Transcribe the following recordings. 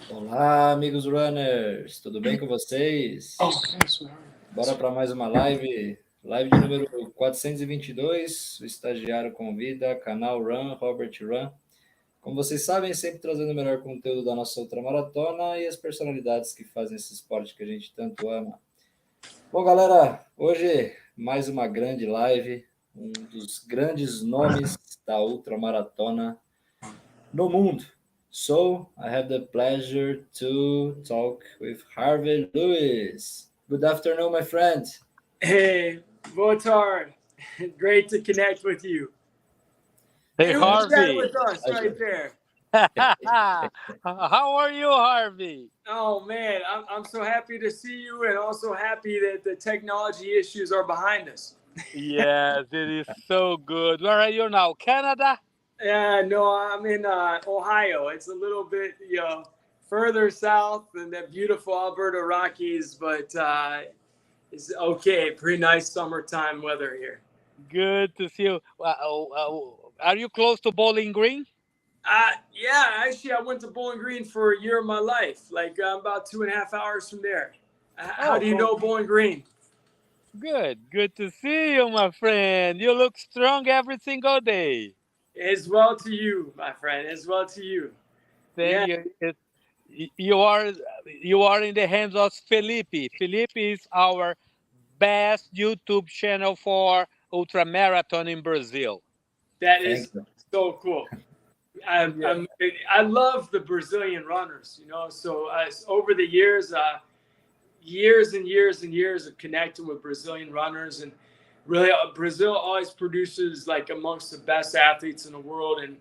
Olá, amigos runners, tudo bem com vocês? Bora para mais uma live de número 422. O estagiário convida, Canal Run, Robert Run. Como vocês sabem, sempre trazendo o melhor conteúdo da nossa ultramaratona e as personalidades que fazem esse esporte que a gente tanto ama. Bom, galera, hoje mais uma grande live, um dos grandes nomes da ultramaratona no mundo. So, I have the pleasure to talk with Harvey Lewis. Good afternoon, my friend. Hey, Votard. Great to connect with you. Hey, And Harvey. with us right there. How are you, Harvey? Oh, man, I'm so happy to see you and also happy that the technology issues are behind us. Yes, it is so good. Where are you now? Canada? No, I'm in Ohio. It's a little bit, further south than that beautiful Alberta Rockies, but it's okay. Pretty nice summertime weather here. Good to see you. Are you close to Bowling Green? Yeah, actually, I went to Bowling Green for a year of my life. Like about 2.5 hours from there. How do you know Bowling Green? Good to see you, my friend. You look strong every single day. As well to you, my friend. As well to you. Thank you. You are in the hands of Felipe. Felipe is our best YouTube channel for ultramarathon in Brazil. That is so cool. I love the Brazilian runners, so over the years, years and years and years of connecting with Brazilian runners, and really Brazil always produces like amongst the best athletes in the world and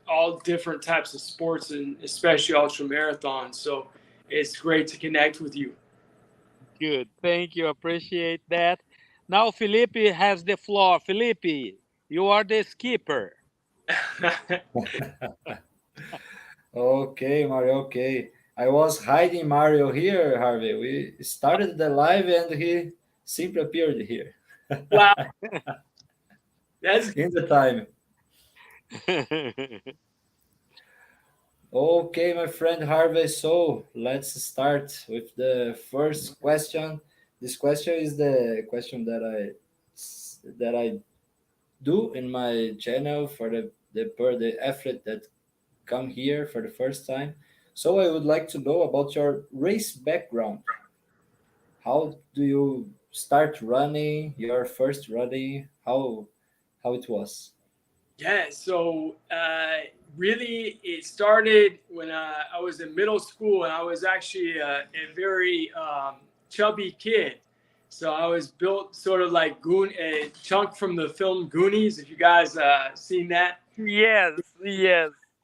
all different types of sports, and especially ultra marathons. So it's great to connect with you. Good. Thank you. Appreciate that. Now Felipe has the floor. Felipe, you are the skipper. Okay, Mario, okay. I was hiding Mario here, Harvey. We started the live and he simply appeared here. Wow. That's in the time. Okay, my friend Harvey. So let's start with the first question. This question is the question that I do in my channel for the athlete that come here for the first time. So I would like to know about your race background. How do you start running? Your first running? How it was? Yeah, so really it started when I was in middle school, and I was actually a very chubby kid. So I was built sort of like a chunk from the film Goonies, if you guys seen that. Yes.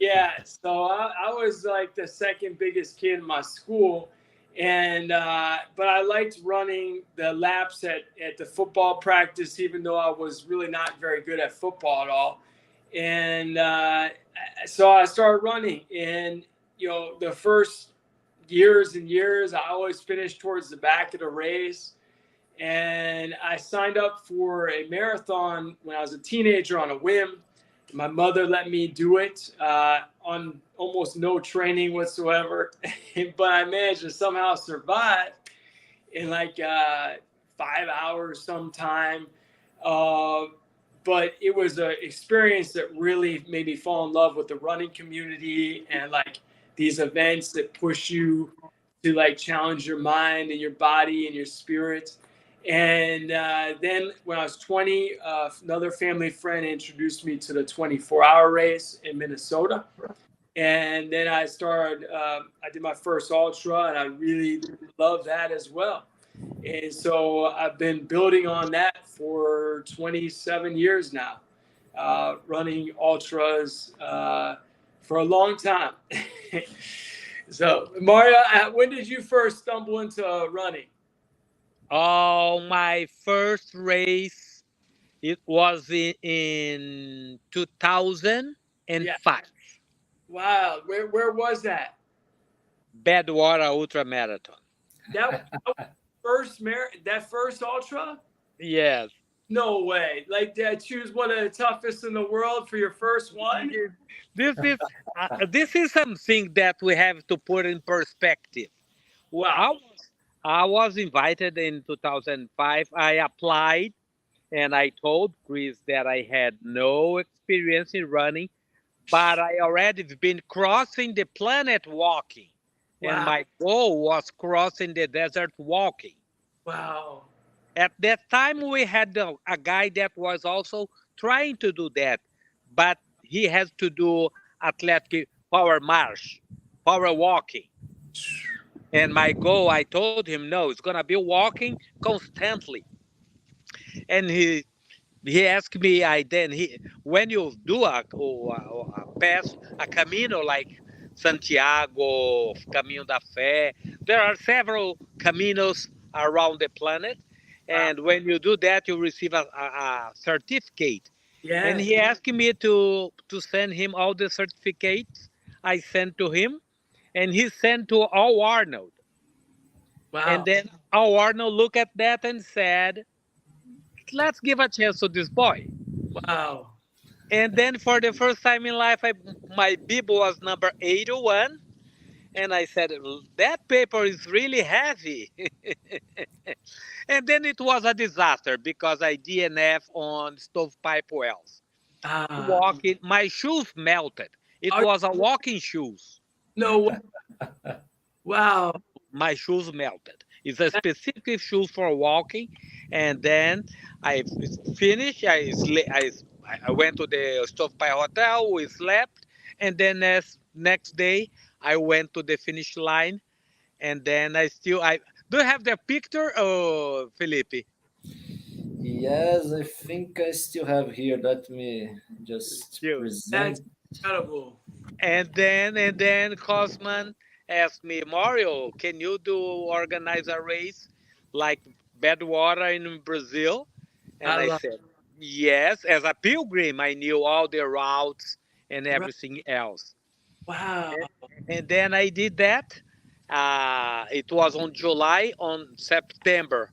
Yeah, so I was like the second biggest kid in my school, and but I liked running the laps at the football practice, even though I was really not very good at football at all. And so I started running, and the first years and years, I always finished towards the back of the race. And I signed up for a marathon when I was a teenager on a whim. My mother let me do it on almost no training whatsoever, but I managed to somehow survive in like 5 hours sometime. But it was an experience that really made me fall in love with the running community and like these events that push you to like challenge your mind and your body and your spirit. And then when I was 20, another family friend introduced me to the 24-hour race in Minnesota. And then I did my first ultra, and I really love that as well. And so I've been building on that for 27 years now, running ultras for a long time. So, Mario, when did you first stumble into running? Oh, my first race, it was in 2005. Yeah. Wow. Where was that? Badwater Ultramarathon. That first ultra? Yes. No way. Like, choose one of the toughest in the world for your first one? This is something that we have to put in perspective. Wow. I was invited in 2005. I applied and I told Chris that I had no experience in running, but I already been crossing the planet walking, and Wow. my goal was crossing the desert walking. Wow. At that time, we had a guy that was also trying to do that, but he has to do athletic power march, power walking. And my goal, I told him, no, it's gonna be walking constantly. And he asked me, when you do a pass, a camino like Santiago, Caminho da Fé, there are several caminos around the planet. Wow. And when you do that, you receive a certificate. And Yeah. he asked me to send him all the certificates I sent to him. And he sent to all Arnold. And Wow. then all Arnold looked at that and said, let's give a chance to this boy. Wow. And then for the first time in life, my bib was number 81. And I said, that paper is really heavy. And then it was a disaster because I DNF on stovepipe wells. Ah. Walking, my shoes melted. It Are, was a walking shoes. no way. Wow. My shoes melted. It's a specific shoes for walking. And then I finished. I went to the stovepipe hotel. We slept, and then next day I went to the finish line. And then I do you have the picture, oh Felipe? Yes, I think I still have here. Let me just You. That's present. incredible. And then Cosman asked me, Mario, can you organize a race like Badwater in Brazil? And I I love said, yes. As a pilgrim, I knew all the routes and it. Right. everything else. Wow. And then I did that. It was on July, on September,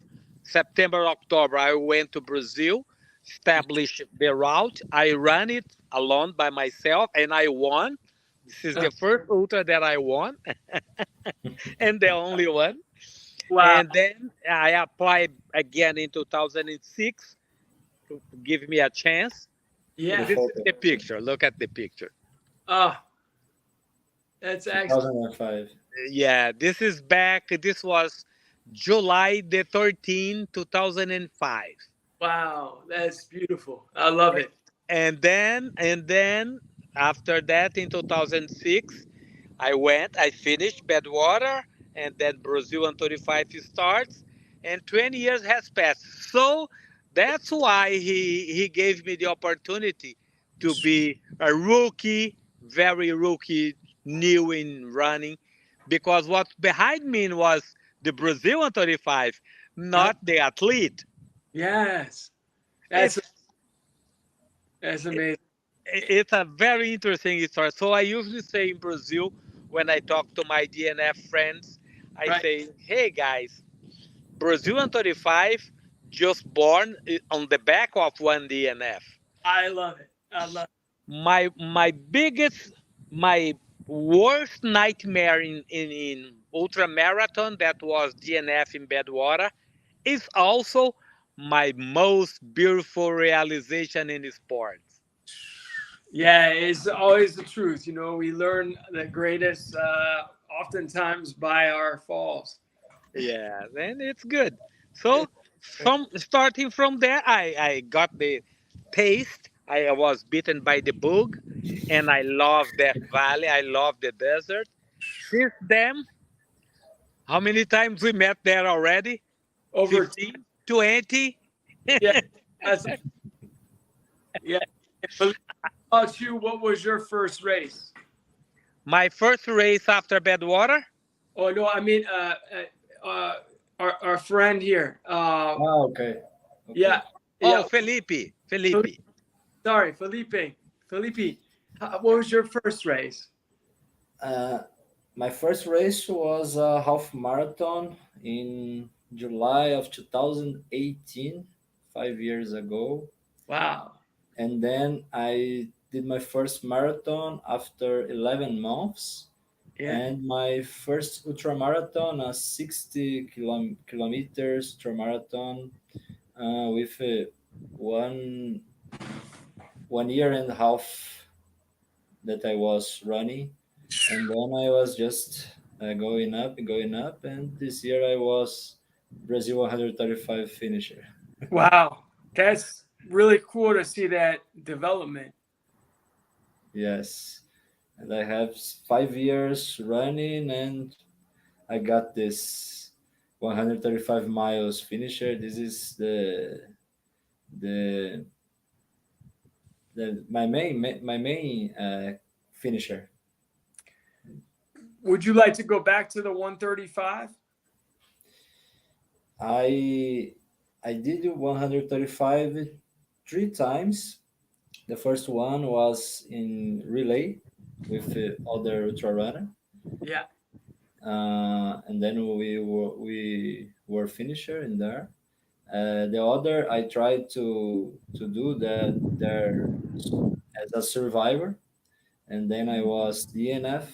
October. I went to Brazil, established the route. I ran it alone by myself, and I won. This is the first ultra that I won, and the only one. Wow. And then I applied again in 2006 to give me a chance. The Yeah. This is photo, the picture. Look at the picture. Oh, that's excellent. 2005. Yeah, this is back. This was July the 13th, 2005. Wow. That's beautiful. I love it. And then after that in 2006, I finished Badwater, and then Brazil on 35 starts, and 20 years has passed. So that's why he gave me the opportunity to be a rookie, very rookie, new in running, because what's behind me was the Brazil on 35, Uh, not the athlete. yes. That's It's that's amazing. it's a very interesting story. So I usually say in Brazil, when I talk to my DNF friends, I Right. say, "Hey guys, Brazilian 35 just born on the back of one DNF. I love it. I love My worst nightmare in ultra marathon, that was DNF in Badwater, is also my most beautiful realization in sports. Yeah, it's always the truth. You know, we learn the greatest oftentimes by our falls. Yeah, then it's good. So from starting from there, I got the taste. I was bitten by the bug, and I love that valley. I love the desert. Since then, how many times we met there already? Over, 15, 20. yeah, that's yeah. But about you, what was your first race? My first race after Badwater. Oh no, I mean, our friend here. Okay. Yeah, Oh, yeah. Felipe. Fel- Felipe. Sorry, Felipe. Felipe, what was your first race? Uh, my first race was a half marathon in July of 2018 5 years ago. Wow. And then I did my first marathon after 11 months. Yeah. And my first ultramarathon, a 60 kilometers ultramarathon, with one 1 year and a half that I was running, and then I was just going up and going up. And this year I was Brazil 135 finisher. Wow. That's really cool to see that development. Yes, and I have 5 years running, and I got this 135 miles finisher. This is the my main finisher. Would you like to go back to the 135? I I did 135 three times. The first one was in relay with other ultra runner, Yeah. and then we were finisher in there. The other I tried to do that there as a survivor, and then I was DNF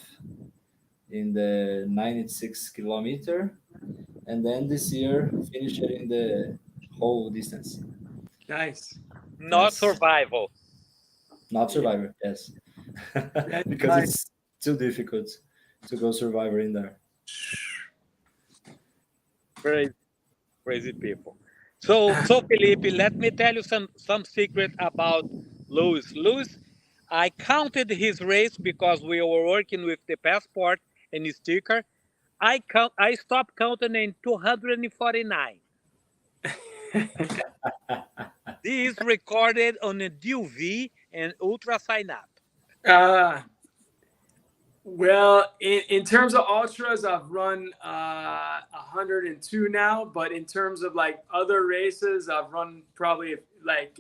in the 96 kilometer, and then this year finished in the whole distance. Nice. Not Yes, survival. not Yeah. survivor. Yes, That's because nice. it's too difficult to go survivor in there. Crazy, crazy people. So Felipe, let me tell you some secret about Lewis. Lewis, I counted his race because we were working with the passport and the sticker. I stopped counting in 249. This is recorded on a DUV and Ultra Sign Up. uh, well, in terms of ultras, I've run 102 now, but in terms of like other races, I've run probably like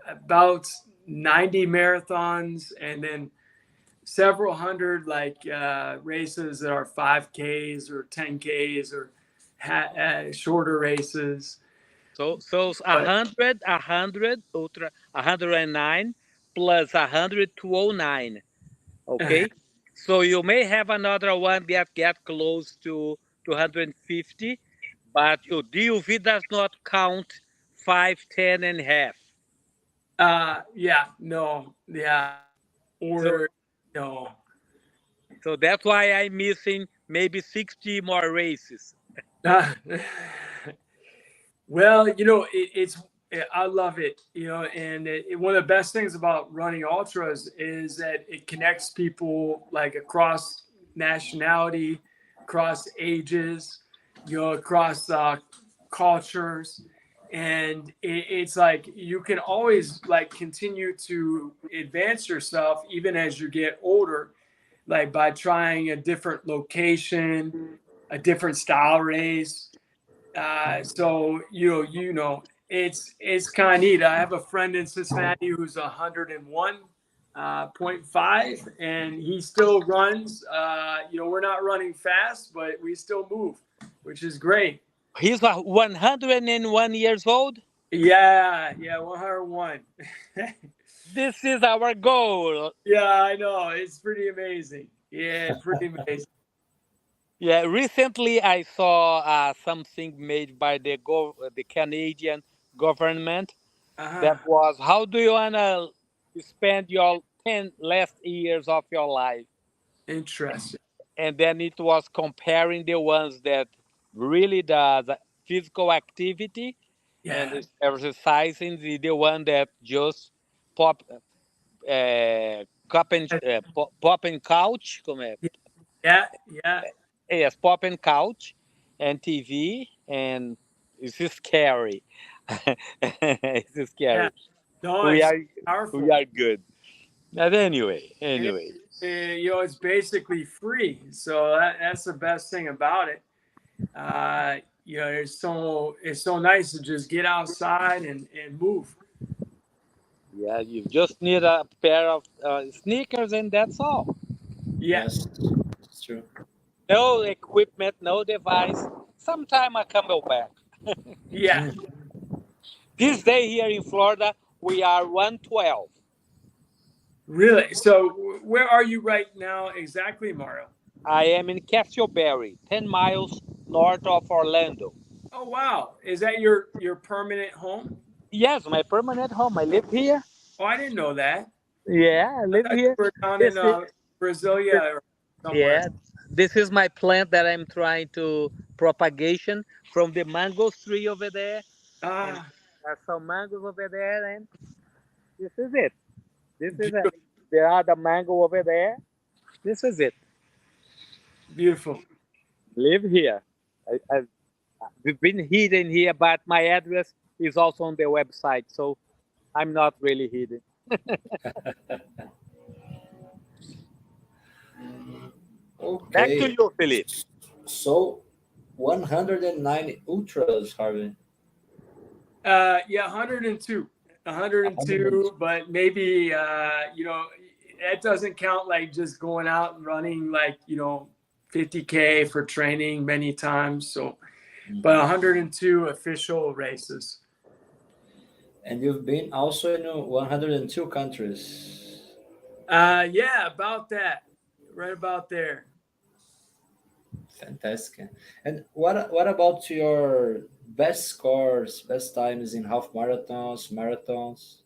about 90 marathons, and then several hundred like races that are 5Ks or 10Ks or shorter races. So But 100, Ultra 109 plus 100, 209. Okay, so you may have another one that get close to 250, but your DUV does not count 5, 10 and a half. yeah, no, yeah, So or no. so that's why I'm missing maybe 60 more races. Uh, well, I love it, and one of the best things about running ultras is that it connects people like across nationality, across ages, across cultures, and it's like you can always like continue to advance yourself even as you get older, like by trying a different location, a different style race. So it's kind of neat. I have a friend in Cincinnati who's 101.5, and he still runs. We're not running fast, but we still move, which is great. He's 101 years old. Yeah, 101. This is our goal. Yeah, I know. It's pretty amazing. Yeah, pretty amazing. Yeah, recently I saw something made by the Canadian government that Uh-huh. was, how do you wanna spend your 10 last years of your life? Interesting. And then it was comparing the ones that really does physical activity and Yeah, is exercising, the one that just pop pop and couch, como é? yeah, yeah, Yes, pop and couch and TV, and it's scary. It's yeah. scary. No, We it's are we powerful. are good. But anyway, And it's basically free. So that's the best thing about it. It's so nice to just get outside and move. yeah, you just need a pair of sneakers, and that's all. Yeah, Yes, it's true. No equipment, no device. Sometime I come back. yeah, This day here in Florida, we are 112. Really? So where are you right now exactly, Mario? I am in Castleberry, 10 miles north of Orlando. Oh wow. Is that your permanent home? Yes, my permanent home. I live here. Oh, I didn't know that. Yeah, I I live thought you here. were down in This is, Brasilia or somewhere. yeah, this is my plant that I'm trying to propagation from the mango tree over there, and Ah, there's some mangoes over there, and this is it. This is it. beautiful. There are the mango over there. This is it. Beautiful. Live here. We've been hidden here, but my address is also on the website, so I'm not really hidden. Back to Okay. you, Felipe. So 190 ultras, Harvey. Yeah, 102. 102. 102, but maybe that doesn't count like just going out and running like, 50K for training many times. So, but 102 official races. And you've been also in 102 countries. Yeah, about that. Right about there. Fantastic. And what about your best scores, best times in half marathons, marathons?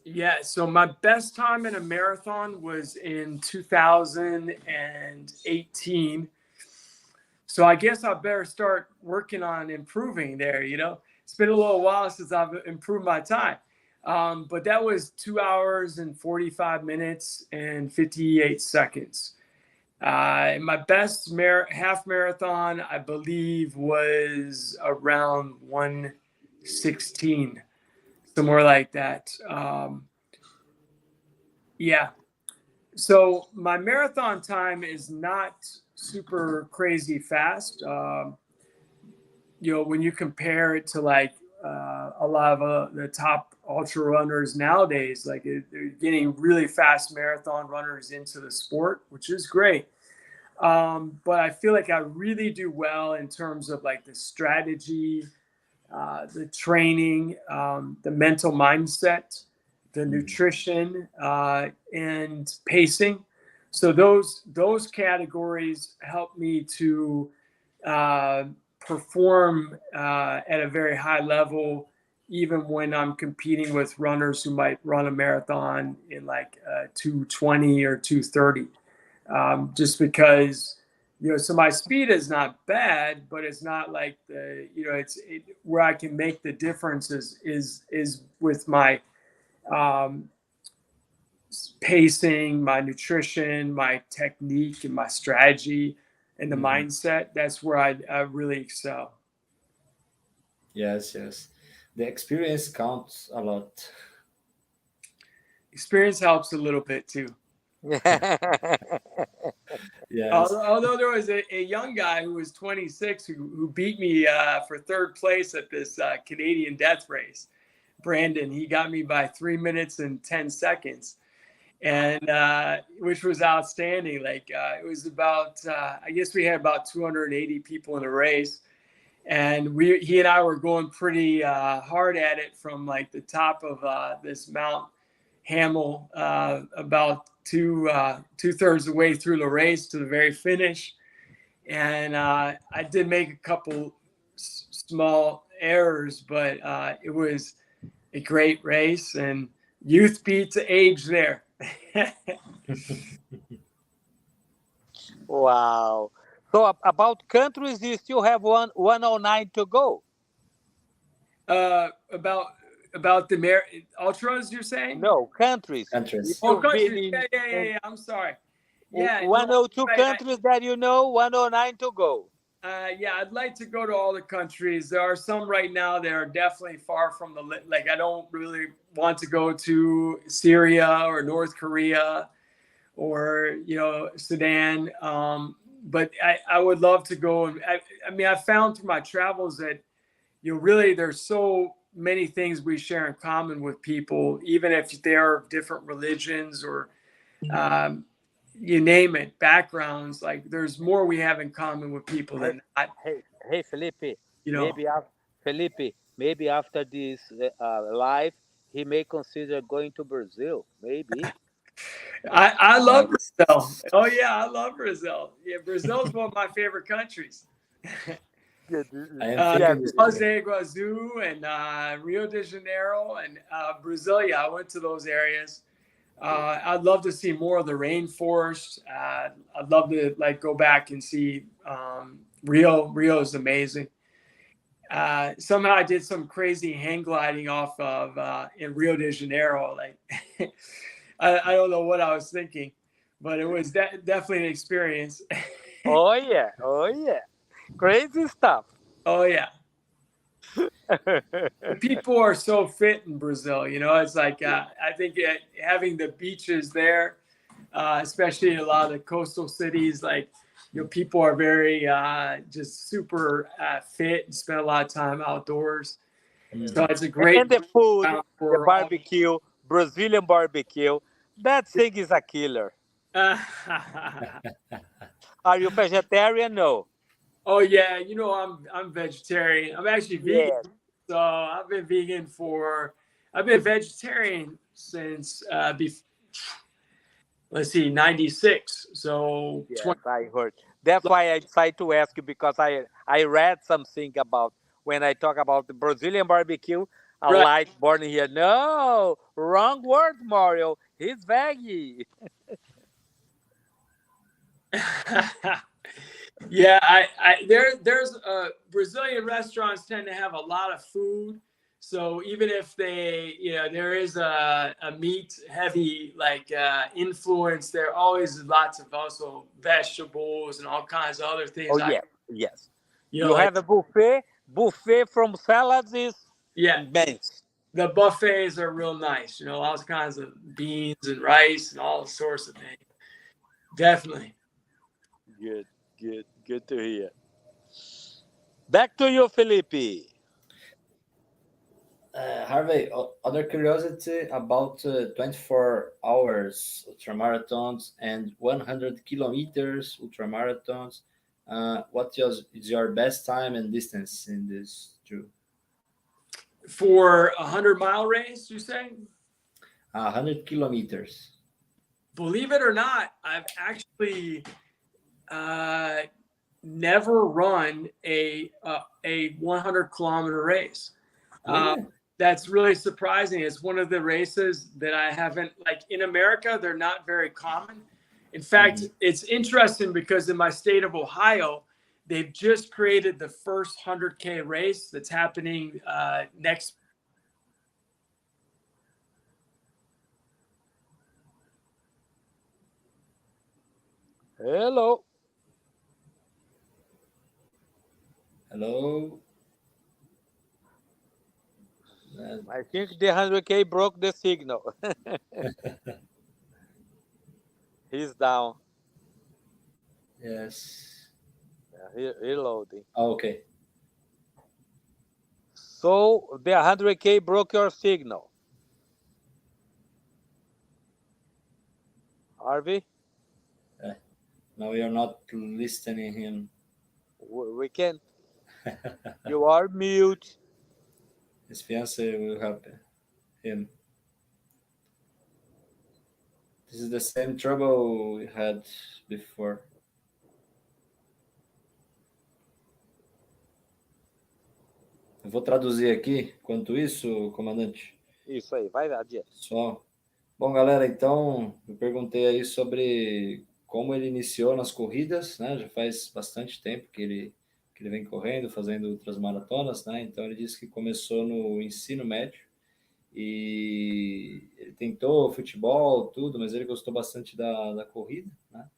Yeah, so my best time in a marathon was in 2018. So I guess I better start working on improving there. It's been a little while since I've improved my time. But that was 2 hours and 45 minutes and 58 seconds. And my best half marathon, I believe, was around 116, somewhere like that. Yeah. So my marathon time is not super crazy fast. When you compare it to like a lot of the top ultra runners nowadays, like they're getting really fast marathon runners into the sport, which is great. But I feel like I really do well in terms of like the strategy, the training, the mental mindset, the nutrition, and pacing. So those categories help me to perform at a very high level, even when I'm competing with runners who might run a marathon in like 220 or 230. Just because so my speed is not bad, but it's not like where I can make the difference is with my um, pacing, my nutrition, my technique, and my strategy, and the mindset. That's where I really excel. Yes, yes. The experience counts a lot. Experience helps a little bit too. Yes. Although there was a young guy who was 26 who beat me for third place at this Canadian death race. Brandon, he got me by 3 minutes and 10 seconds, and which was outstanding. Like it was about, I guess we had about 280 people in the race, and he and I were going pretty hard at it from like the top of this Mount Hamel, about two-thirds of the way through the race to the very finish. And I did make a couple small errors, but it was a great race, and youth beats age there. Wow. So about countries, you still have 109 to go. About the ultras, you're saying? No, countries. Countries. Oh, You've been countries. Yeah. I'm sorry. Yeah, no, 102 right. countries that 109 to go. Yeah, I'd like to go to all the countries. There are some right now that are definitely far from the like. I don't really want to go to Syria or North Korea or Sudan. But I would love to go. And I mean, I found through my travels that really there's so many things we share in common with people, even if they are different religions or you name it, backgrounds. Like there's more we have in common with people than not. Hey, Felipe. You know. Maybe Felipe. maybe after this live, he may consider going to Brazil. Maybe. I love Nice. Brazil. Oh yeah, I love Brazil. Yeah, Brazil is one of my favorite countries. I am thinking this Foz year. do Iguazu and Rio de Janeiro and Brasilia. I went to those areas. I'd love to see more of the rainforest. I'd love to like go back and see Rio. Rio is amazing. Somehow I did some crazy hang gliding off of in Rio de Janeiro. Like I don't know what I was thinking, but it was definitely an experience. Oh yeah, oh yeah, crazy stuff. Oh yeah. The people are so fit in Brazil. You know, it's like I think having the beaches there, especially in a lot of the coastal cities, like people are very just super fit and spend a lot of time outdoors. So it's a great And the food, the for all. barbecue, Brazilian barbecue, that thing is a killer. Are you vegetarian? No. Oh yeah, you know I'm vegetarian. I'm actually vegan. Yes. So I've been vegetarian since let's see, 96. So Yes, 20. I heard. That's why I decided to ask you because I read something about when I talk about the Brazilian barbecue. A Right. light born here. No, wrong word, Mario. He's veggie. Yeah, there's Brazilian restaurants tend to have a lot of food. So even if there is a meat heavy like influence, there are always lots of also vegetables and all kinds of other things. Oh yes, yes. You know, You like have a buffet from salads is yeah, immense. the buffets are real nice. You know, all kinds of beans and rice and all sorts of things. Definitely. Good, good to hear. Back to you, Felipe. Harvey, other curiosity about 24 hours ultramarathons and 100 kilometers ultramarathons. Is your best time and distance in this two? For a 100-mile race, you say? 100 kilometers. Believe it or not, I've actually never run a 100-kilometer race. Really? That's really surprising. It's one of the races that I haven't, like in America, they're not very common. In fact, it's interesting because in my state of Ohio, they've just created the first 100K race that's happening next. Hello. Hello? I think the 100K broke the signal. He's down. Yes. Reloading. Oh, okay. So the 100K broke your signal. Harvey, Now you're not listening him. we can. You are mute. His fiance will help him. This is the same trouble we had before. Eu vou traduzir aqui, enquanto isso, comandante. Isso aí, vai adiante. Só. Bom, galera, então eu perguntei aí sobre como ele iniciou nas corridas, né? Já faz bastante tempo que ele vem correndo, fazendo outras maratonas, né? Então ele disse que começou no ensino médio e ele tentou futebol, tudo, mas ele gostou bastante da corrida, né?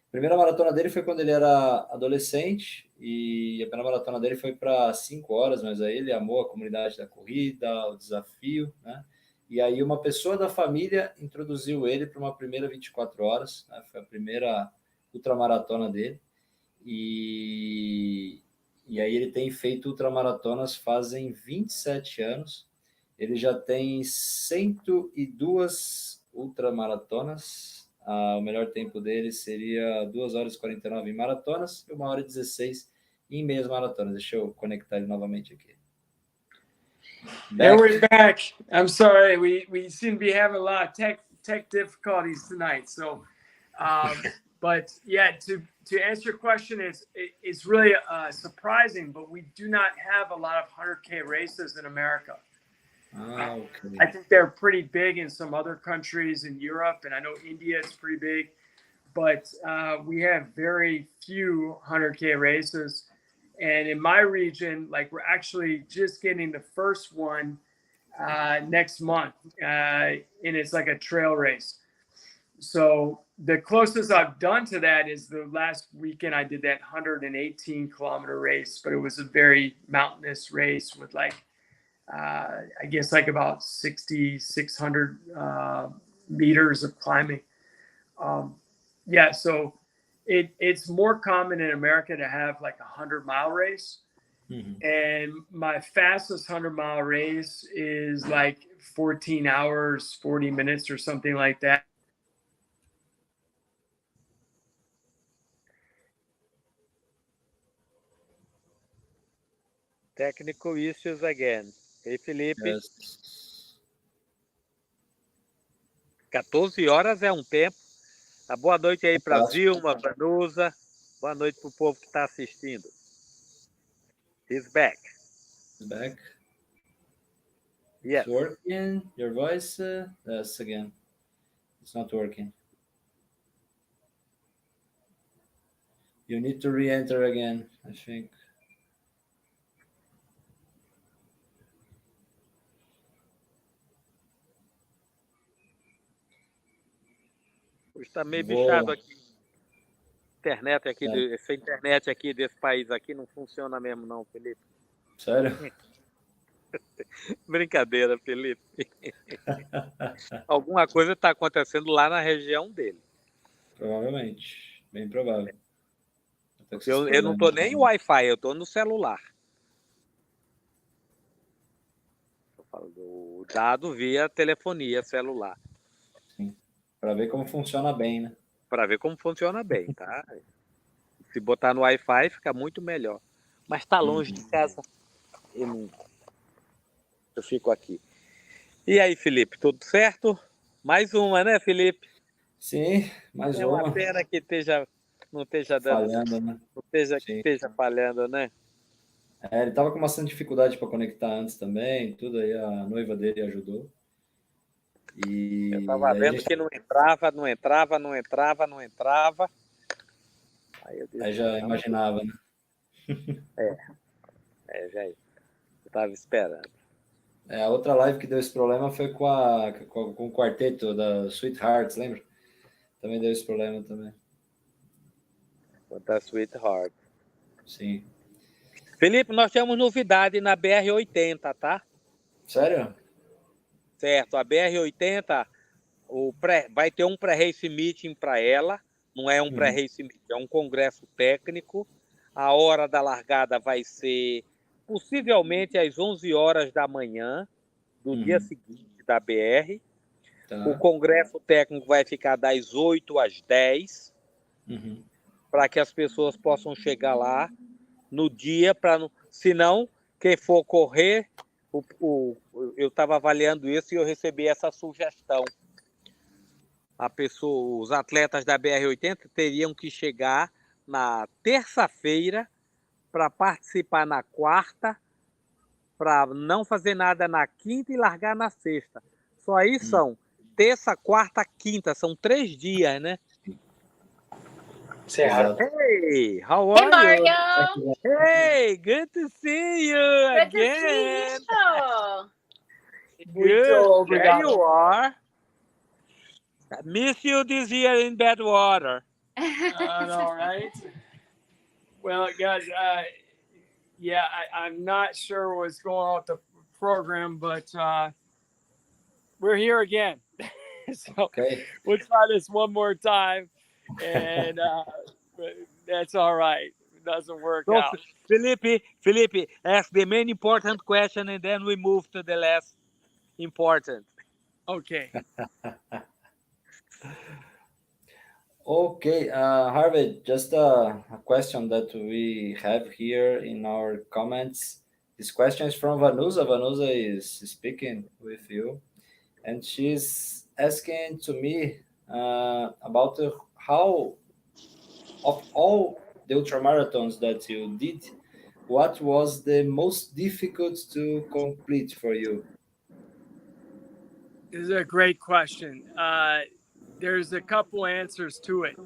A primeira maratona dele foi quando ele era adolescente e a primeira maratona dele foi para 5 horas, mas aí ele amou a comunidade da corrida, o desafio, né? E aí uma pessoa da família introduziu ele para uma primeira 24 horas, né? Foi a primeira ultramaratona dele. E aí ele tem feito ultramaratonas fazem 27 anos. Ele já tem 102 ultramaratonas. O melhor tempo dele seria 2 horas e 49 em maratonas e 1 hora e 16 em meias maratonas. Deixa eu conectar ele novamente aqui. And we're back. I'm sorry, we seem to be having a lot of tech difficulties tonight. So, but yeah, to answer your question, it's really surprising, but we do not have a lot of 100K races in America. Okay. I think they're pretty big in some other countries in Europe, and I know India is pretty big, but we have very few 100K races. And in my region, like we're actually just getting the first one next month, and it's like a trail race. So the closest I've done to that is the last weekend I did that 118-kilometer race, but it was a very mountainous race with like, I guess like about 6,600 meters of climbing. Yeah, so it's more common in America to have like 100-mile race. Mm-hmm. And my fastest 100-mile race is like 14 hours, 40 minutes or something like that. Technical issues again. Hey, Felipe. Yes. 14 horas é um tempo. Boa noite aí para Fantástico. Vilma, para Nusa. Boa noite para o povo que está assistindo. He's back. Back. Yes. It's working. Your voice? Yes, again. It's not working. You need to re-enter again, I think. Está meio bichado aqui. Essa internet aqui desse país aqui não funciona mesmo não, Felipe. Sério? Brincadeira, Felipe. Alguma coisa está acontecendo lá na região dele. Provavelmente. Bem provável. Eu não estou nem em Wi-Fi, eu estou no celular. O dado via telefonia celular. Sim. Para ver como funciona bem, né? Para ver como funciona bem, tá? Se botar no Wi-Fi fica muito melhor. Mas está longe de casa. Eu fico aqui. E aí, Felipe, tudo certo? Mais uma, né, Felipe? Sim, mais uma. É uma pena que não esteja dando. Falhando, né? Esteja falhando, né? Ele tava com bastante dificuldade para conectar antes também, tudo aí a noiva dele ajudou. Eu estava vendo que não entrava. Aí já imaginava, né? Já eu estava esperando. A outra live que deu esse problema foi com o quarteto da Sweethearts, lembra? Também deu esse problema também. Da Sweetheart. Sim. Felipe, nós temos novidade na BR-80, tá? Sério? Certo, a BR-80 vai ter um pré-race meeting para ela, não é um pré-race meeting, é um congresso técnico. A hora da largada vai ser possivelmente às 11 horas da manhã do dia seguinte da BR. Tá. O congresso técnico vai ficar das 8 às 10, para que as pessoas possam chegar lá no dia, senão, quem for correr, eu estava avaliando isso e eu recebi essa sugestão. Os atletas da BR-80 teriam que chegar na terça-feira para participar na quarta, para não fazer nada na quinta e largar na sexta. Só aí são terça, quarta, quinta, são 3 dias, né? Exato. Hey, how are Mario. you? Hey, good to see you again. Good. There you are. I miss you this year in Badwater. I know, right? Well, guys, I'm not sure what's going on with the program, but we're here again. So we'll try this one more time, and that's all right. It doesn't work out. Felipe, ask the main important question, and then we move to the less important. Okay. Okay, Harvey, just a question that we have here in our comments. This question is from Vanusa. Vanusa is speaking with you, and she's asking to me about how, of all the ultramarathons that you did, what was the most difficult to complete for you? This is a great question. There's a couple answers to it.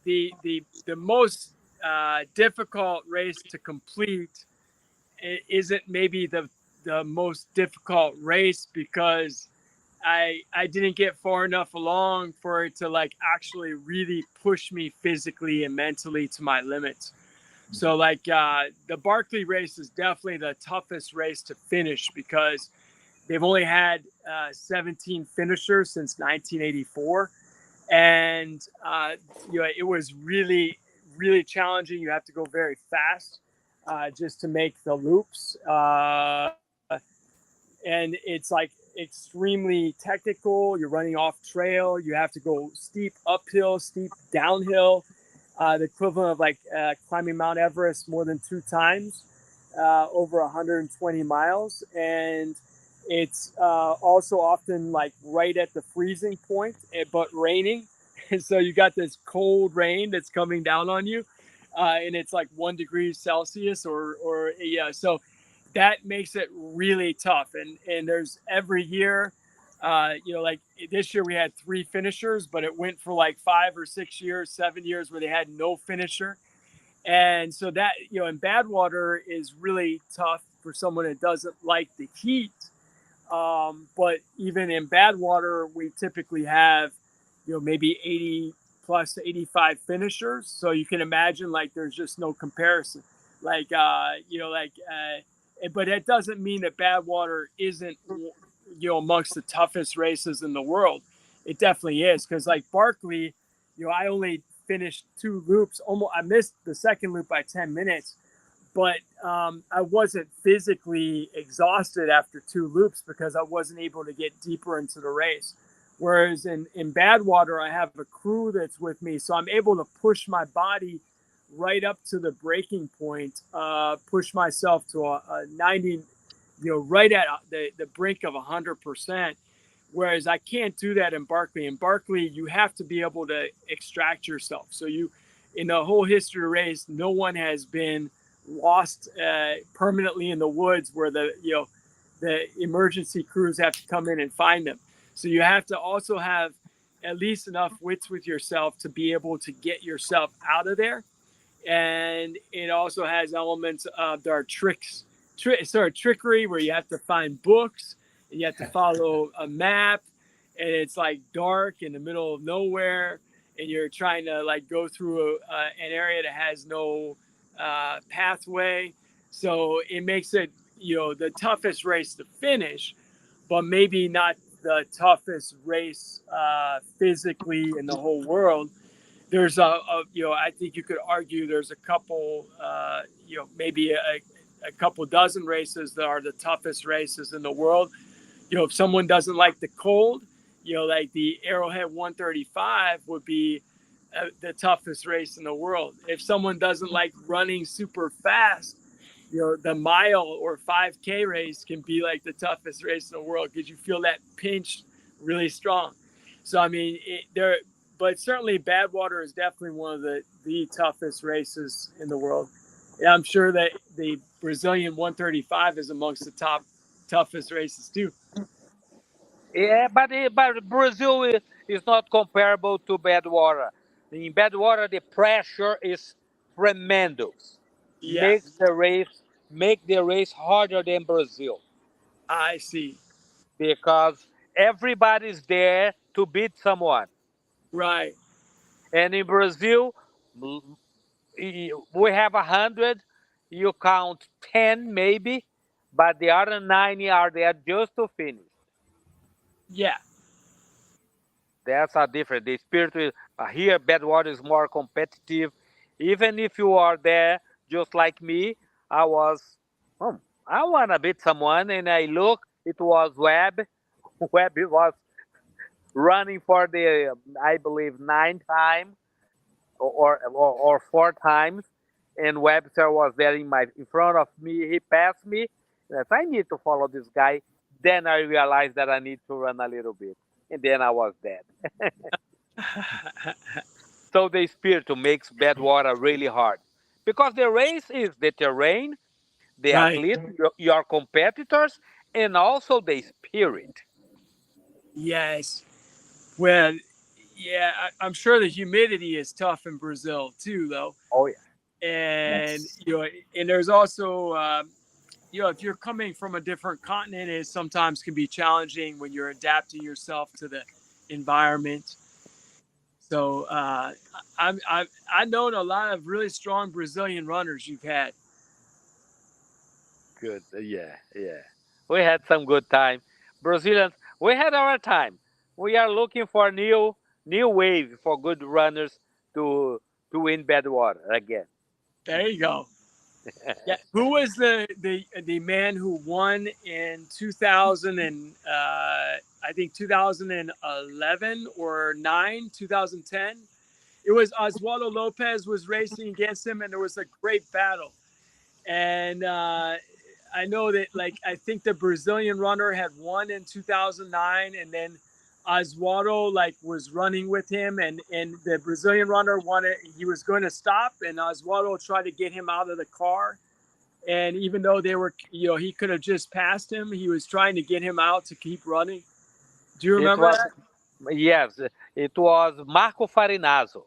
The most difficult race to complete isn't maybe the most difficult race because I didn't get far enough along for it to like actually really push me physically and mentally to my limits. So like the Barkley race is definitely the toughest race to finish because they've only had 17 finishers since 1984, and it was really challenging. You have to go very fast just to make the loops, and it's like extremely technical. You're running off trail. You have to go steep uphill, steep downhill, the equivalent of like climbing Mount Everest more than 2 times, over 120 miles. And it's also often like right at the freezing point, but raining. And so you got this cold rain that's coming down on you. And it's like 1 degree Celsius or yeah. So that makes it really tough. And there's every year, like this year we had 3 finishers, but it went for like 5 or 6 years, 7 years where they had no finisher. And so that, in Badwater is really tough for someone that doesn't like the heat. But even in Badwater, we typically have, maybe 80 plus 85 finishers. So you can imagine like there's just no comparison. Like, but that doesn't mean that Badwater isn't, amongst the toughest races in the world. It definitely is. Because like Barkley, I only finished 2 loops. Almost, I missed the second loop by 10 minutes, but I wasn't physically exhausted after 2 loops because I wasn't able to get deeper into the race. Whereas in Badwater, I have a crew that's with me, so I'm able to push my body right up to the breaking point, push myself to a 90, right at the brink of 100%. Whereas I can't do that in Barkley. In Barkley, you have to be able to extract yourself. So in the whole history of the race, no one has been lost permanently in the woods where the emergency crews have to come in and find them. So you have to also have at least enough wits with yourself to be able to get yourself out of there. And it also has elements of their trickery where you have to find books and you have to follow a map, and it's like dark in the middle of nowhere, and you're trying to like go through an area that has no pathway. So it makes it the toughest race to finish, but maybe not the toughest race physically in the whole world. There's I think you could argue there's a couple, maybe a couple dozen races that are the toughest races in the world. If someone doesn't like the cold, like the Arrowhead 135 would be the toughest race in the world. If someone doesn't like running super fast, the mile or 5K race can be like the toughest race in the world because you feel that pinch really strong. So, I mean, but certainly Badwater is definitely one of the toughest races in the world. And I'm sure that the Brazilian 135 is amongst the toughest races too. Yeah, but Brazil is not comparable to Badwater. In Badwater, the pressure is tremendous. Yeah, Make the race harder than Brazil I see. because everybody's there to beat someone. Right. And in Brazil, we have 100. You count 10 maybe, but the other 90 are there just to finish. Yeah. That's a different. The spirit is here. Badwater is more competitive. Even if you are there, just like me, I was. I want to beat someone, and I look. It was Webb. Webb was running for the, I believe, 9 time or 4 times, and Webster was there in front of me. He passed me. Yes, I need to follow this guy. Then I realized that I need to run a little bit, and then I was dead. So the spirit makes bad water really hard, because the race is the terrain, the Right. athlete, your competitors, and also the spirit. Yes. Well, yeah, I'm sure the humidity is tough in Brazil too, though. Oh yeah, And Yes. and there's also if you're coming from a different continent, it sometimes can be challenging when you're adapting yourself to the environment. So I known a lot of really strong Brazilian runners you've had. good. Yeah, yeah. We had some good time. Brazilians, we had our time. We are looking for new wave for good runners to win bad water again. There you go. Yeah. Who was the man who won in 2000 and I think 2011 or 9, 2010? It was Oswaldo Lopez was racing against him, and there was a great battle. And I know that, like, I think the Brazilian runner had won in 2009, and then Oswaldo was running with him, and the Brazilian runner wanted, he was going to stop, and Oswaldo tried to get him out of the car. And even though they were, he could have just passed him, he was trying to get him out to keep running. Do you It remember was that? yes, it was Marco Farinazzo,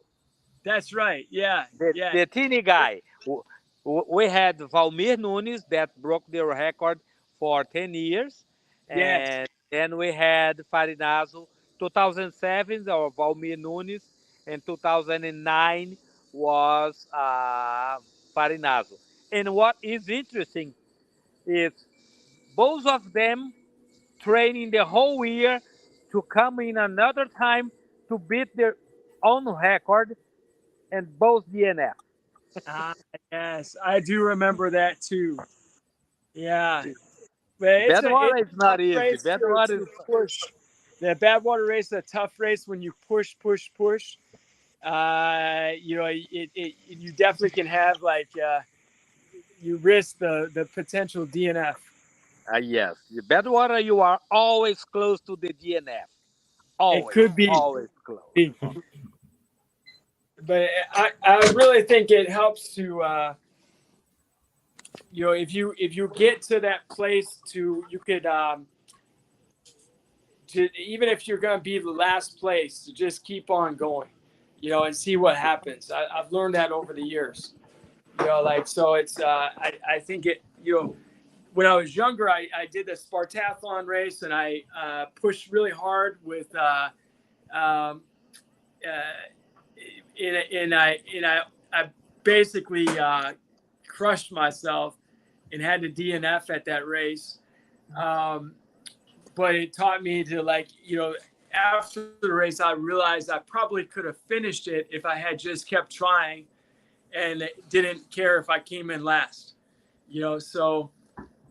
That's right. Yeah. Yeah. the teeny guy. We had Valmir Nunes that broke the record for 10 years, Yes. and then we had Farinazzo. 2007 or Valmir Nunes, and 2009 was Farinazzo. And what is interesting is both of them training the whole year to come in another time to beat their own record, and both DNF. Ah, yes, I do remember that too. Yeah, but it's Badwater a is tough not easy. race Badwater is to push. The Badwater race is a tough race when you push, push, push. You definitely can have you risk the potential DNF. yes. The Badwater, you are always close to the DNF. It Always, could be, always close. but I really think it helps to if you get to that place you could to, even if you're going to be the last place, to just keep on going, and see what happens. I've learned that over the years, so it's, I think it, when I was younger, I did the Spartathlon race, and I pushed really hard with, um, I basically crushed myself and had to DNF at that race. But it taught me to, after the race, I realized I probably could have finished it if I had just kept trying and didn't care if I came in last, so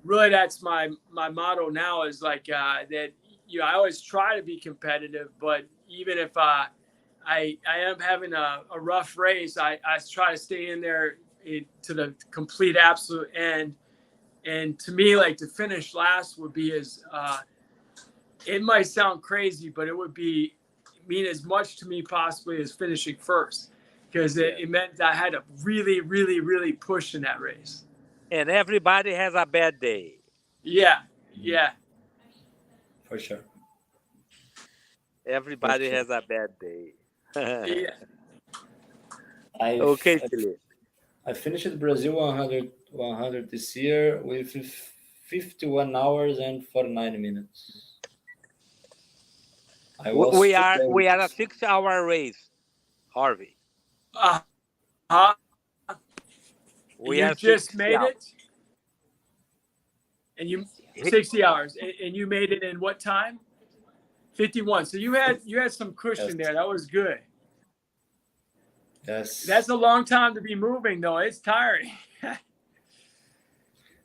really that's my motto now is that, I always try to be competitive, but even if I am having a rough race, I try to stay in there to the complete absolute end. And to me, to finish last would be it might sound crazy, but it would mean as much to me possibly as finishing first, because it meant that I had to really, really, really push in that race. And everybody has a bad day. Yeah, yeah. For sure. Everybody has a bad day. Yeah. Okay, Chile. I finished Brazil 100 this year with 51 hours and 49 minutes. We are a 6-hour race, Harvey. You just made it, and you 60 hours, and you made it in what time? 51. So you had some cushion there. That was good. Yes. That's a long time to be moving, though. It's tiring.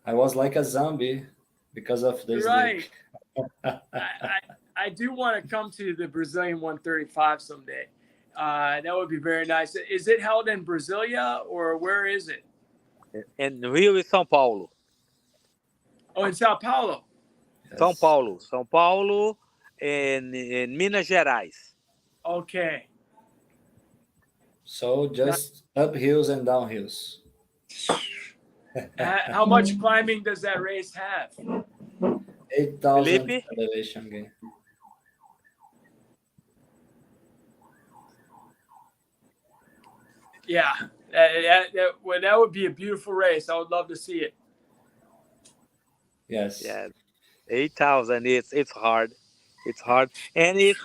I was like a zombie because of this. Right. I do want to come to the Brazilian 135 someday. That would be very nice. Is it held in Brasilia, or where is it? And Rio is São Paulo. Oh, in Sao Paulo. São Paulo, and Minas Gerais. Okay. So just up hills and down hills. How much climbing does that race have? 8,000 Felipe? elevation gain. Yeah, that would be a beautiful race. I would love to see it. Yes. Yeah, 8,000. It's hard. It's hard, and it's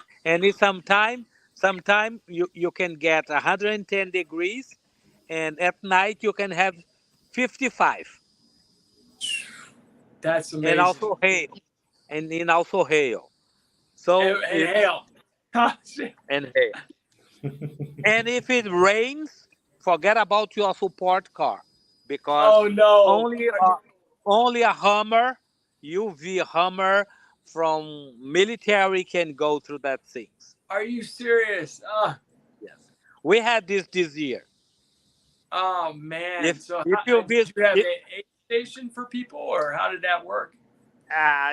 sometime you can get 110 degrees, and at night you can have 55, That's amazing. and also hail, and also hail. So and hail. and hail. And if it rains, forget about your support car, because Oh no! only a Hummer, UV Hummer from military can go through that things. Are you serious? Yes, we had this year. Oh man! If So if you did visit, you have a aid station for people, or how did that work?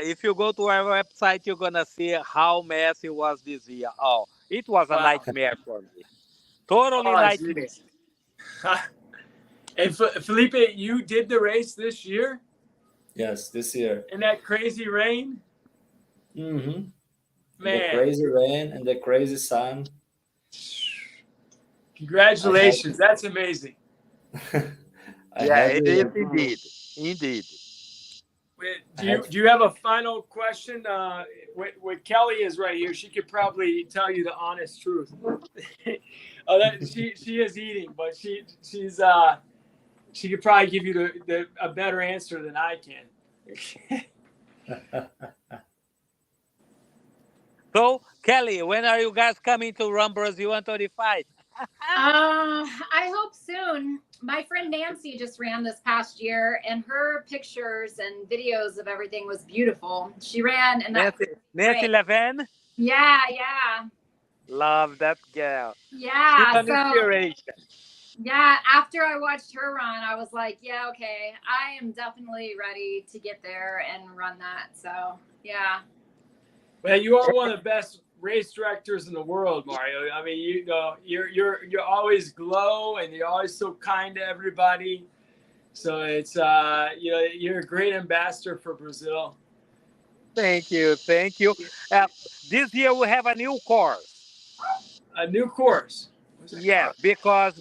if you go to our website, you're gonna see how messy was this year. Oh, it was a Wow. nightmare for me. Totally Oh, nightmare. And Felipe, you did the race this year Yes, this year. in that crazy rain. Mm-hmm. Man, The crazy rain and the crazy sun. congratulations! That's amazing. It is indeed. Do you have a final question? What Kelly is right here. She could probably tell you the honest truth. She is eating, but she could probably give you a better answer than I can. So, Kelly, when are you guys coming to run Brazil 135? I hope soon. My friend Nancy just ran this past year, and her pictures and videos of everything was beautiful. She ran, and Nancy Leven? Yeah. Love that girl. Yeah. She's an inspiration. Yeah, after I watched her run, I was like, yeah, okay, I am definitely ready to get there and run that. So, yeah. Well, you are one of the best race directors in the world, Mario. I mean, you're always glow, and you're always so kind to everybody. So it's you're a great ambassador for Brazil. Thank you. This year we have a new course. A new course. Yes, because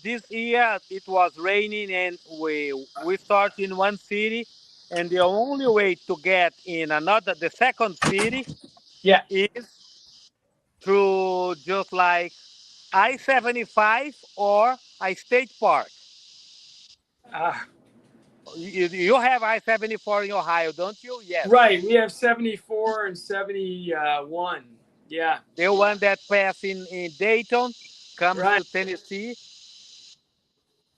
this year it was raining, and we start in one city, and the only way to get in the second city, is through just like I-75 or a state park. You have I-74 in Ohio, don't you? Yes. Right. We have 74 and 71. Yeah. The one that passes in Dayton comes to Tennessee.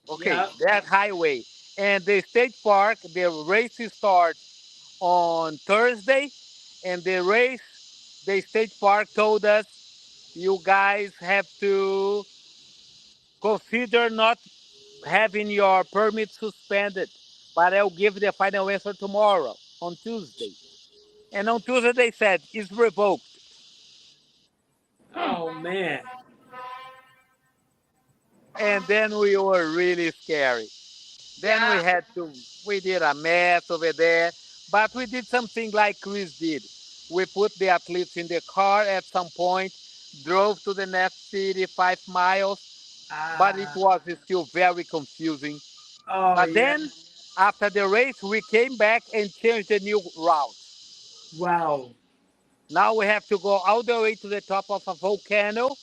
Okay, yeah. That highway. And the state park, the race starts on Thursday, and the state park told us, you guys have to consider not having your permit suspended, but I'll give the final answer tomorrow, on Tuesday. And on Tuesday they said, it's revoked. Oh, man. And then we were really scary. Then we did a mess over there, but we did something like Chris did. We put the athletes in the car at some point, drove to the next city 5 miles, but it was still very confusing. But then, after the race, we came back and changed the new route. Wow. Now we have to go all the way to the top of a volcano,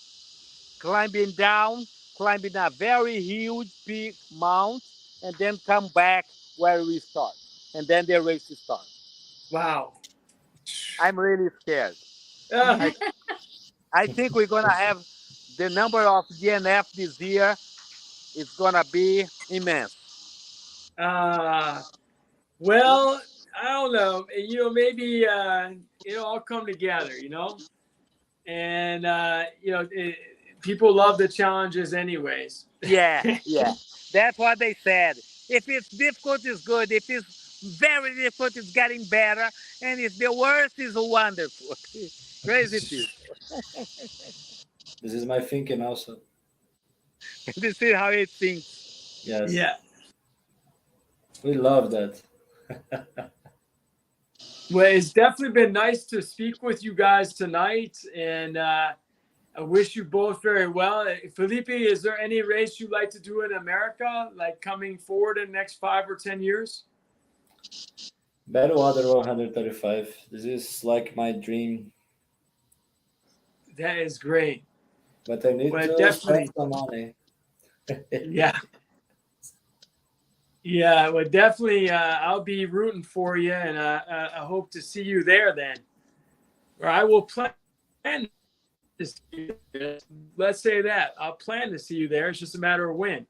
climbing a very huge peak mount, and then come back where we start. And then the race starts. Wow. I'm really scared. I think we're going to have the number of DNF this year is going to be immense. Well, I don't know. Maybe it'll all come together, and people love the challenges anyways. Yeah. That's what they said. If it's difficult, it's good. If it's very difficult, it's getting better. And if the worst, is wonderful. Crazy people. This is my thinking also. This is how it thinks. Yes. Yeah. We love that. Well, it's definitely been nice to speak with you guys tonight, and I wish you both very well. Felipe, is there any race you'd like to do in America, like coming forward in the next 5 or 10 years? Battle Other 135. This is like my dream. That is great. But I need to definitely. spend some money. Yeah. Yeah, well, definitely, I'll be rooting for you, and I hope to see you there then. Or I will plan to see you there. Let's say that. I'll plan to see you there. It's just a matter of when.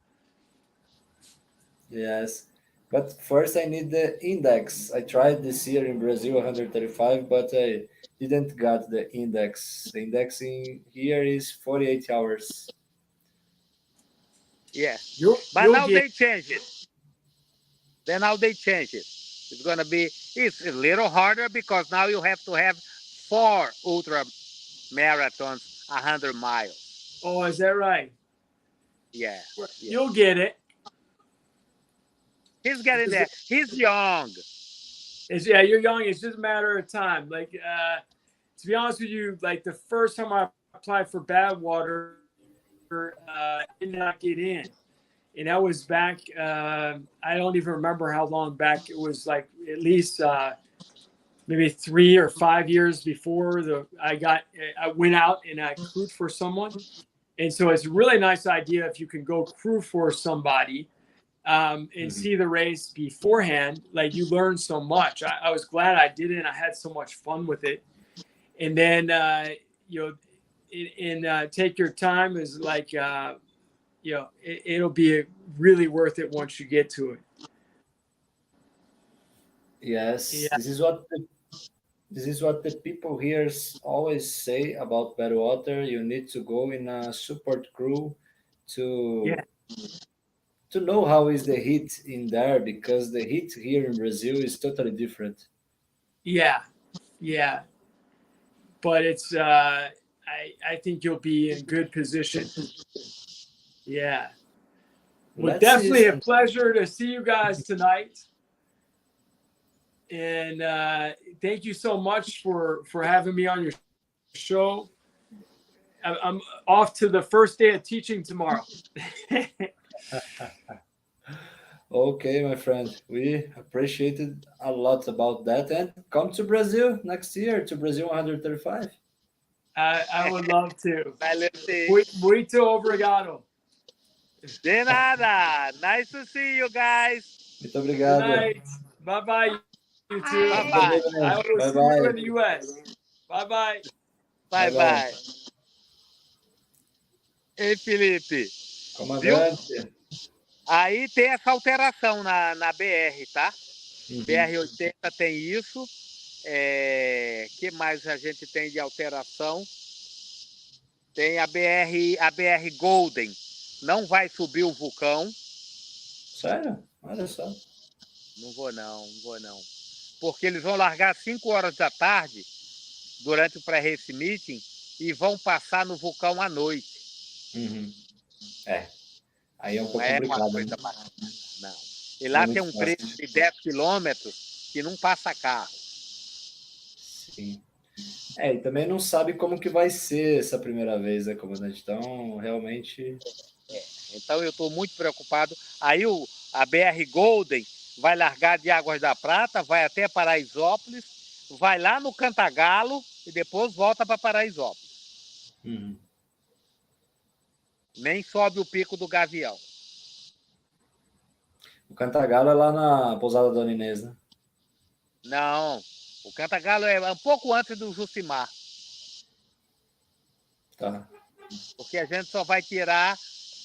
Yes. But first I need the index. I tried this year in Brazil 135, but I didn't got the index. The index in here is 48 hours. Yeah. But You'll now get they change it. Then now they change it. It's going to be, it's a little harder because now you have to have 4 ultra marathons, 100 miles. Oh, is that right? Yeah. You'll get it. He's getting there. He's young. Yeah, you're young. It's just a matter of time. Like, to be honest with you, like the first time I applied for Badwater, did not get in. And that was back, I don't even remember how long back it was, like at least maybe 3 or 5 years before I went out and I crewed for someone. And so it's a really nice idea if you can go crew for somebody and see the race beforehand. Like, you learn so much. I was glad I did it, and I had so much fun with it. And then, take your time is like, it'll be really worth it once you get to it. Yes, Yeah. this is what the people here always say about Badwater. You need to go in a support crew to know how is the heat in there, because the heat here in Brazil is totally different. Yeah. But it's I think you'll be in good position. Yeah. Well, definitely a pleasure to see you guys tonight. And thank you so much for having me on your show. I'm off to the first day of teaching tomorrow. Okay, my friend, we appreciated a lot about that, and come to Brazil next year, to Brazil 135. I would love to. Valeu. Muito obrigado. De nada. Nice to see you guys. Muito obrigado. Good night. Bye-bye, you two. Bye-bye. I will see you in the U.S. Bye-bye. Bye-bye. Ei, Felipe. Comandante. Aí tem essa alteração na BR, tá? BR-80 tem isso. Que mais a gente tem de alteração? Tem a BR Golden. Não vai subir o vulcão. Sério? Olha só. Não vou não. Porque eles vão largar às 5 horas da tarde, durante o pré-race meeting, e vão passar no vulcão à noite. Aí é um pouco complicado. Não. E lá tem um trecho de 10 quilômetros que não passa carro. Sim. E também não sabe como que vai ser essa primeira vez, né, comandante? Então, realmente... Então, eu estou muito preocupado. Aí a BR Golden vai largar de Águas da Prata, vai até Paraisópolis, vai lá no Cantagalo e depois volta para Paraisópolis. Nem sobe o Pico do Gavião. O Cantagalo é lá na Pousada Dona Inês, né? Não, o Cantagalo é um pouco antes do Jucimar. Tá. Porque a gente só vai tirar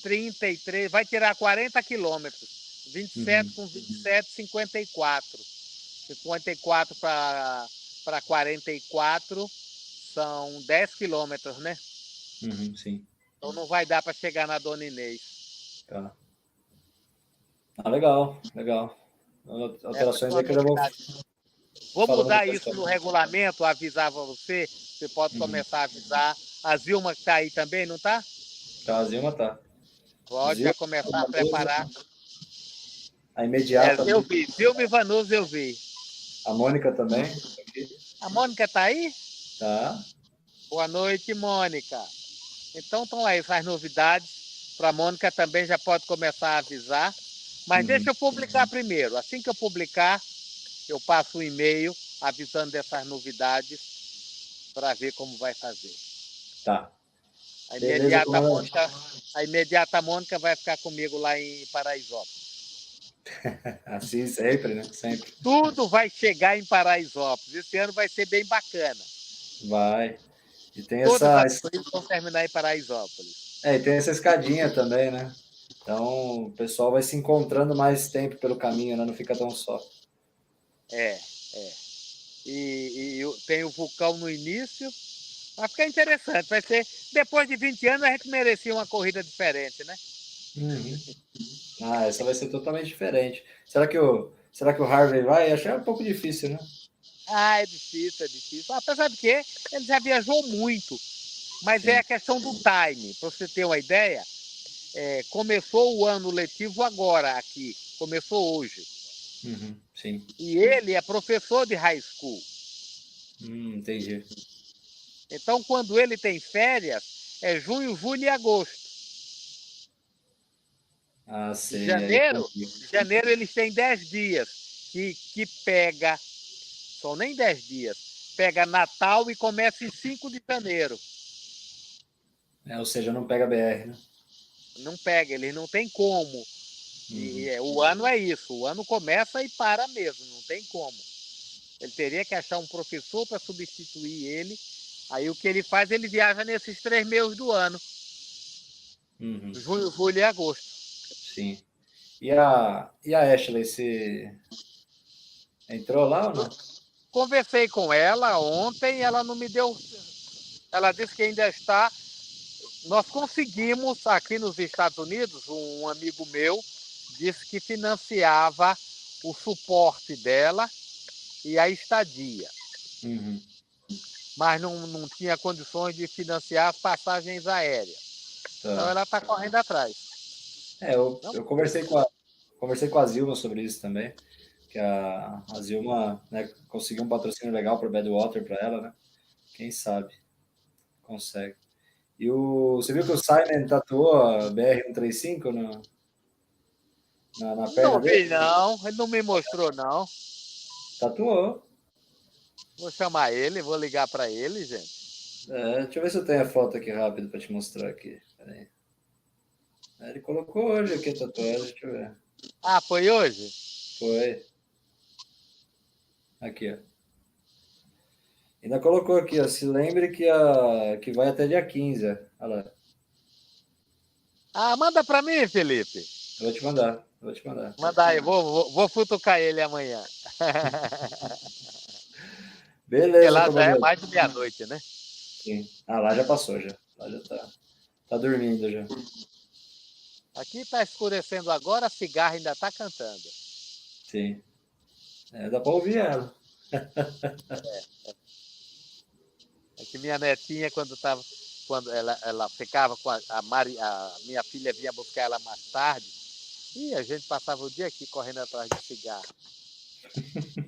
33, vai tirar 40 quilômetros. 27 com 27, 54. 54 para 44 são 10 quilômetros, né? Sim. Então não vai dar para chegar na Dona Inês. Tá. Ah, legal, legal. Alterações aí que eu já vou Vou falando mudar com o isso pessoal. no regulamento, avisar para você. Você pode começar a avisar. A Zilma que está aí também, não está? Tá, a Zilma tá. Pode já começar a preparar. A imediata. Eu vi. Zilma e Vanusa eu vi. A Mônica também. A Mônica está aí? Tá. Boa noite, Mônica. Então estão aí essas novidades. Para a Mônica também já pode começar a avisar. Mas deixa eu publicar primeiro. Assim que eu publicar, eu passo um e-mail avisando dessas novidades para ver como vai fazer. Tá. A Beleza, imediata Mônica vai ficar comigo lá em Paraisópolis. Assim sempre, né? Sempre. Tudo vai chegar em Paraisópolis. Esse ano vai ser bem bacana. Vai. E tem Todas essa. as coisas vão terminar em Paraisópolis. E tem essa escadinha também, né? Então o pessoal vai se encontrando mais tempo pelo caminho, né? Não fica tão só. É. E tem o vulcão no início. Vai ficar interessante. Vai ser. Depois de 20 anos, a gente merecia uma corrida diferente, né? Ah, essa vai ser totalmente diferente. Será que o Harvey vai? Acho que é um pouco difícil, né? Ah, é difícil, é difícil. Apesar de que ele já viajou muito. Mas Sim. é a questão do time. Para você ter uma ideia, começou o ano letivo agora aqui. Começou hoje. Sim. E ele é professor de high school. Entendi. Então, quando ele tem férias, é junho, julho e agosto. Ah, sei. Janeiro eles têm 10 dias, que pega, são nem 10 dias, pega Natal e começa em 5 de janeiro. Ou seja, não pega BR, né? Não pega, eles não tem como. O ano é isso, o ano começa e para mesmo, não tem como. Ele teria que achar um professor para substituir ele. Aí o que ele faz, ele viaja nesses 3 meses do ano. Junho, julho e agosto. Sim. E a Ashley, se entrou lá ou não? Conversei com ela ontem, ela não me deu. Ela disse que ainda está. Nós conseguimos, aqui nos Estados Unidos, um amigo meu disse que financiava o suporte dela e a estadia. Mas não tinha condições de financiar as passagens aéreas. Tá. Então ela está correndo atrás. Eu conversei com a Zilma sobre isso também, que a Zilma, né, conseguiu um patrocínio legal para o Badwater para ela, né? Quem sabe consegue. E você viu que o Simon tatuou a BR-135 na perna Não dele? vi, não. Ele não me mostrou, não. Tatuou. Vou chamar ele, vou ligar para ele, gente. Deixa eu ver se eu tenho a foto aqui rápido para te mostrar aqui. Peraí. Ele colocou hoje aqui a tatuagem, deixa eu ver. Ah, foi hoje? Foi. Aqui, ó. Ainda colocou aqui, ó. Se lembre que vai até dia 15, ó. Olha lá. Ah, manda para mim, Felipe. Eu vou te mandar. Manda aí, vou futucar ele amanhã. Beleza, Porque lá já é comandante. mais de meia-noite, né? Sim. Ah, lá já passou, já. Lá já tá dormindo, já. Aqui está escurecendo agora, a cigarra ainda está cantando. Sim. Dá para ouvir ela. É que minha netinha, quando ela ficava com a Mari, a minha filha vinha buscar ela mais tarde, e a gente passava o dia aqui correndo atrás de cigarra.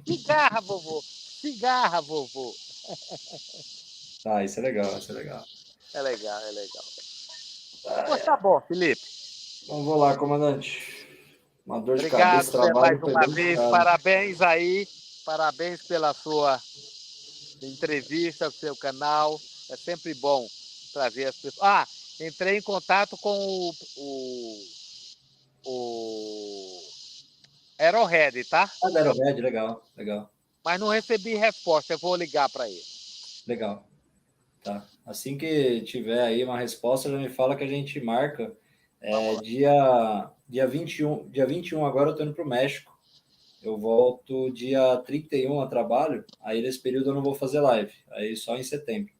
Cigarra, vovô! Cigarra, vovô! Ah, isso é legal, É legal. Pois tá bom, Felipe. Então vou lá, comandante. Uma dor de cabeça, Obrigado trabalho. mais uma vez. Parabéns aí. Parabéns pela sua entrevista, seu canal. É sempre bom trazer as pessoas. Ah, entrei em contato com o Arrowhead, tá? Ah, Arrowhead, legal. Mas não recebi resposta. Eu vou ligar para ele. Legal. Tá. Assim que tiver aí uma resposta, já me fala que a gente marca. Dia 21 agora eu tô indo pro México. Eu volto dia 31 a trabalho. Aí nesse período eu não vou fazer live. Aí só em setembro.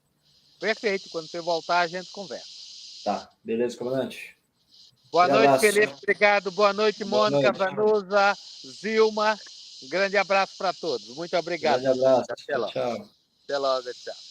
Perfeito. Quando você voltar, a gente conversa. Tá. Beleza, comandante? Boa noite, abraço. Felipe. Obrigado. Boa noite, Boa Mônica, noite. Vanusa, Zilma. Um grande abraço para todos. Muito obrigado. Grande abraço. Até Tchau, logo. tchau. Até logo, tchau.